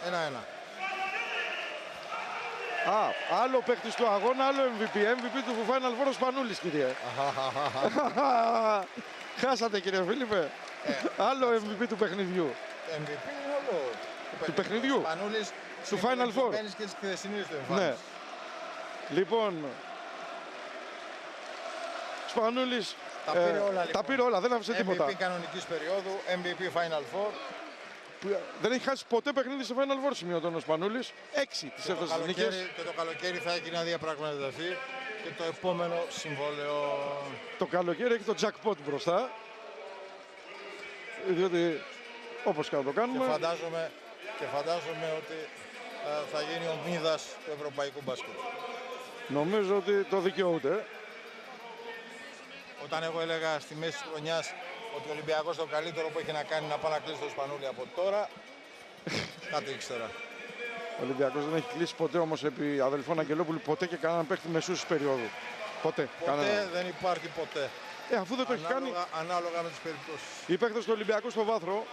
1-1. Άλλο παίκτης του αγώνα, άλλο MVP. MVP του Final Four ο Σπανούλης, κύριε. Χάσατε, κύριε Φίλιππε. Άλλο MVP του παιχνιδιού. MVP είναι όλο. Του παιχνιδιού. Σπανούλης του Final Four. Και της χθεσινής του εμφάνισης. Ναι. Λοιπόν, Σπανούλης τα πήρε όλα, δεν άφησε τίποτα. MVP κανονικής περίοδου, MVP Final Four. Δεν έχει χάσει ποτέ παιχνίδι σε Final Four, σημειωτών ο Σπανούλης. 6 τις έφτασε νίκες. Και το καλοκαίρι θα έχει να διαπραγματευτεί και το επόμενο συμβόλαιο. Το καλοκαίρι έχει το jackpot μπροστά. Διότι όπως και να το κάνουμε. Και φαντάζομαι ότι θα γίνει ο Μίδας του ευρωπαϊκού μπάσκετ. Νομίζω ότι το δικαιούται. Όταν εγώ έλεγα στη μέση της χρονιάς ότι ο Ολυμπιακός το καλύτερο που έχει να κάνει να πάει να κλείσει το Σπανούλη από τώρα, κάτι ήξερα. Ο Ολυμπιακός δεν έχει κλείσει ποτέ όμως επί αδελφών Αγγελόπουλου ποτέ και κανέναν παίχτη μεσούσης περίοδου. Ποτέ δεν υπάρχει ποτέ. Αφού δεν το έχει κάνει. Ανάλογα με τις περιπτώσεις. Οι παίκτες του Ολυμπιακού στο βάθρο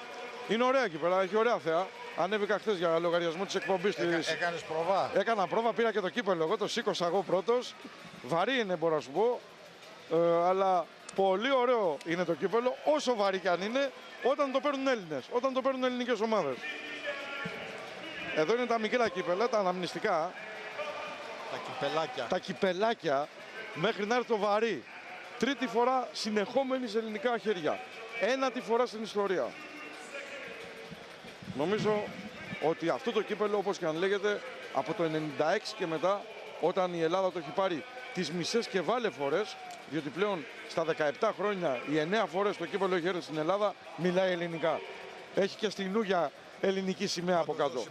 είναι ωραία εκεί πέρα, έχει ωραία θέα. Ανέβηκα χθες για λογαριασμό της εκπομπής. Έκανες προβά. Έκανα πρόβα, πήρα και το κύπελο. Εγώ το σήκωσα εγώ πρώτος. Βαρύ είναι, μπορώ να σου πω. Αλλά πολύ ωραίο είναι το κύπελο, όσο βαρύ κι αν είναι, όταν το παίρνουν Έλληνες, όταν το παίρνουν ελληνικές ομάδες. Εδώ είναι τα μικρά κύπελα, τα αναμνηστικά. Τα κυπελάκια, μέχρι να έρθει το βαρύ. Τρίτη φορά συνεχόμενη σε ελληνικά χέρια. Ένατη φορά στην ιστορία. Νομίζω ότι αυτό το κύπελο, όπως και αν λέγεται, από το 96 και μετά, όταν η Ελλάδα το έχει πάρει τις μισές και βάλε φορές, διότι πλέον στα 17 χρόνια οι 9 φορές το κύπελο έχει έρθει στην Ελλάδα, μιλάει ελληνικά. Έχει και στην Νούγια ελληνική σημαία από κάτω.